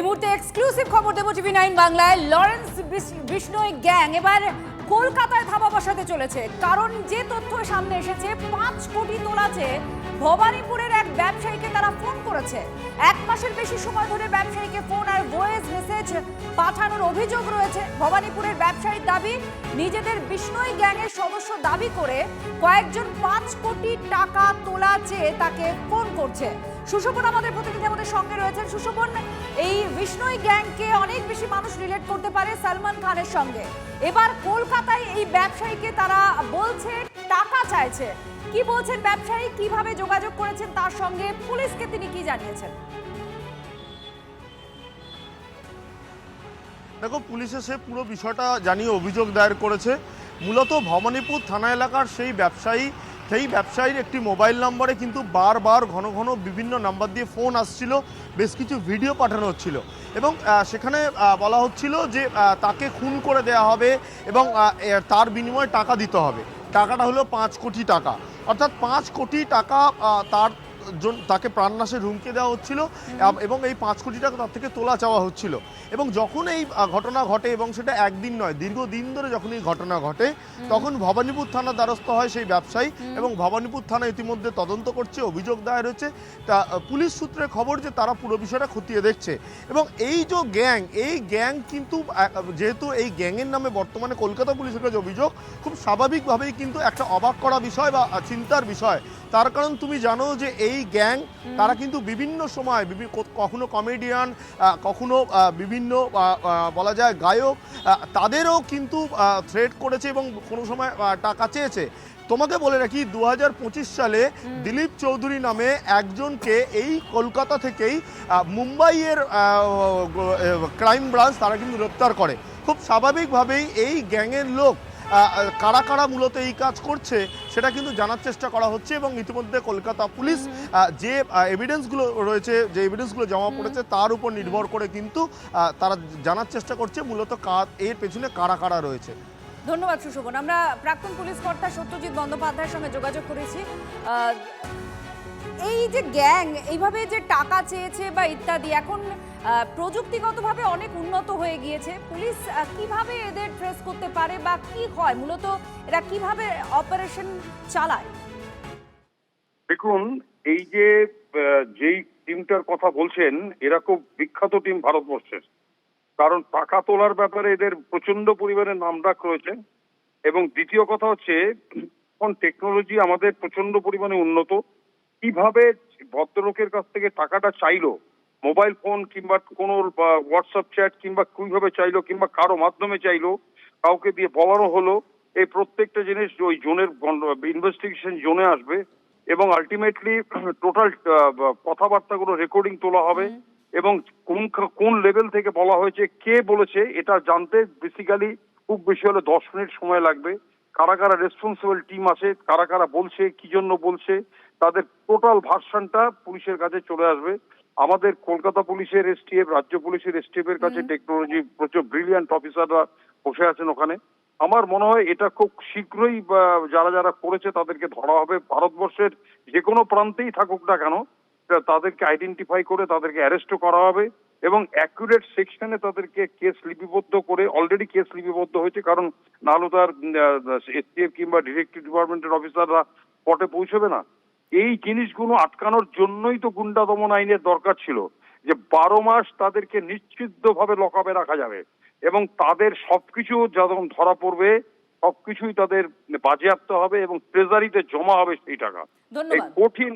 এই মুহূর্তে এক্সক্লুসিভ খবর দেবো টিভি 9 বাংলায়। লরেন্স বিষ্ণোই গ্যাং এবার কলকাতায় ধাবা বসাতে চলেছে, কারণ যে তথ্য সামনে এসেছে 5 কোটি তোলা চেয়ে ভবানীপুরের এক ব্যবসায়ীকে তারা ফোন করেছে। 1 মাসের বেশি সময় ধরে ব্যবসায়ীকে ফোন আর ভয়েস মেসেজ পাঠানোর অভিযোগ রয়েছে। ভবানীপুরের ব্যবসায়ীর দাবি, নিজেদের বিষ্ণোই গ্যাংয়ের সদস্য দাবি করে কয়েকজন 5 কোটি টাকা তোলা চেয়ে তাকে ফোন করছে। সুশোভন আমাদের প্রতিনিধি আমাদের সঙ্গে রয়েছেন। সুশোভন, এই বিষ্ণোই গ্যাংকে অনেক বেশি মানুষ রিলেট করতে পারে সালমান খানের সঙ্গে। এবার কলকাতায় এই ব্যবসায়ীকে তারা বলছে টাকা চাইছে। কি বলছেন ব্যবসায়ী, কিভাবে যোগাযোগ করেছেন তার সঙ্গে, পুলিশকে তিনি কি জানিয়েছেন? দেখো, পুলিশ এসে পুরো বিষয়টা জানিয়ে অভিযোগ দায়ের করেছে। মূলত ভবানীপুর থানা এলাকার সেই ব্যবসায়ীর একটি মোবাইল নম্বরে কিন্তু বারবার ঘন ঘন বিভিন্ন নাম্বার দিয়ে ফোন আসছিল, বেশ কিছু ভিডিও পাঠানো হচ্ছিল এবং সেখানে বলা হচ্ছিল যে তাকে খুন করে দেয়া হবে এবং তার বিনিময়ে টাকা দিতে হবে। টাকাটা হলো 5 কোটি টাকা, অর্থাৎ 5 কোটি টাকা তাকে প্রাণনাশের হুমকি দেওয়া হচ্ছিল এবং এই 5 কোটি টাকা তার থেকে তোলা চাওয়া হচ্ছিল। এবং যখন এই ঘটনা ঘটে, এবং সেটা একদিন নয়, দীর্ঘদিন ধরে যখন এই ঘটনা ঘটে, তখন ভবানীপুর থানার দ্বারস্থ হয় সেই ব্যবসায়ী এবং ভবানীপুর থানা ইতিমধ্যে তদন্ত করছে, অভিযোগ দায়ের হয়েছে। তা পুলিশ সূত্রে খবর যে তারা পুরো বিষয়টা খতিয়ে দেখছে। এবং এই গ্যাং কিন্তু যেহেতু এই গ্যাংয়ের নামে বর্তমানে কলকাতা পুলিশের কাছে অভিযোগ, খুব স্বাভাবিকভাবেই কিন্তু একটা অবাক করা বিষয় বা চিন্তার বিষয়। তার কারণ তুমি জানো যে এই গ্যাং তারা কিন্তু বিভিন্ন সময় কখনো কমেডিয়ান, কখনো বিভিন্ন বলা যায় গায়ক, তাদেরও কিন্তু থ্রেট করেছে এবং কোনো সময় টাকা চেয়েছে। তোমাকে বলে রাখি, 2025 সালে দিলীপ চৌধুরী নামে একজনকে এই কলকাতা থেকেই মুম্বাইয়ের ক্রাইম ব্রাঞ্চ তারা কিন্তু গ্রেপ্তার করে। খুব স্বাভাবিকভাবেই এই গ্যাংয়ের লোক কারা কারা মূলত এই কাজ করছে সেটা কিন্তু জানার চেষ্টা করা হচ্ছে এবং ইতিমধ্যে কলকাতা পুলিশ যে এভিডেন্সগুলো রয়েছে, যে এভিডেন্সগুলো জমা পড়েছে তার উপর নির্ভর করে কিন্তু তারা জানার চেষ্টা করছে মূলত এর পেছনে কারা কারা রয়েছে। ধন্যবাদ সুশোভন। আমরা প্রাক্তন পুলিশ কর্তা সত্যজিৎ বন্দ্যোপাধ্যায়ের সঙ্গে যোগাযোগ করেছি। এই যে গ্যাং এইভাবে যে টাকা চেয়েছে বা ইত্যাদি, এখন প্রযুক্তিগতভাবে অনেক উন্নত হয়ে গিয়েছে, পুলিশ কিভাবে এদের ট্রেস করতে পারে বা কি হয়, মূলত এরা কিভাবে অপারেশন চালায়? দেখুন, এই যেই টিমটার কথা বলছেন, এরা খুব বিখ্যাত টিম ভারতবর্ষের। কারণ টাকা তোলার ব্যাপারে এদের প্রচন্ড পরিমাণে নামডাক রয়েছে। এবং দ্বিতীয় কথা হচ্ছে, এখন টেকনোলজি আমাদের প্রচন্ড পরিমাণে উন্নত। কিভাবে ভদ্রলোকের কাছ থেকে টাকাটা চাইলো, মোবাইল ফোন কিংবা কোনো হোয়াটসঅ্যাপ চ্যাট কিংবা কিভাবে চাইলো কিংবা কারো মাধ্যমে চাইলো, কাউকে দিয়ে বলানো হলো, এই প্রত্যেকটা জিনিস ওই জোনের ইনভেস্টিগেশন জোনে আসবে এবং আলটিমেটলি টোটাল কথাবার্তাগুলো রেকর্ডিং তোলা হবে এবং কোন লেভেল থেকে বলা হয়েছে, কে বলেছে, এটা জানতে বেসিক্যালি খুব বেশি হলে 10 মিনিট সময় লাগবে। কারা কারা রেসপন্সিবল টিম আছে, কারা কারা বলছে, কি জন্য বলছে, তাদের টোটাল ভার্সনটা পুলিশের কাছে চলে আসবে। আমাদের কলকাতা পুলিশের এসটিএফ, রাজ্য পুলিশের এসটিএফ এর কাছে টেকনোলজি প্রচুর ব্রিলিয়ান্ট অফিসাররা বসে আছেন ওখানে। আমার মনে হয় এটা খুব শীঘ্রই যারা যারা করেছে তাদেরকে ধরা হবে। ভারতবর্ষের যে কোনো প্রান্তেই থাকুক না কেন, তাদেরকে আইডেন্টিফাই করে তাদেরকে অ্যারেস্টও করা হবে এবং অ্যাকুরেট সেকশনে তাদেরকে কেস লিপিবদ্ধ করে, অলরেডি কেস লিপিবদ্ধ হয়েছে, কারণ নাহলে তার এসটিএফ কিংবা ডিটেকটিভ ডিপার্টমেন্টের অফিসাররা স্পটে পৌঁছবে না। এই জিনিসগুলো আটকানোর জন্যই তো গুন্ডা দমন আইনের দরকার ছিল, যে 12 মাস তাদেরকে নিশ্চিতভাবে লকআপে রাখা যাবে এবং তাদের সবকিছু যখন ধরা পড়বে সবকিছুই তাদের বাজেয়াপ্ত হবে এবং ট্রেজারিতে জমা হবে সেই টাকা। ধন্যবাদ। এই কঠিন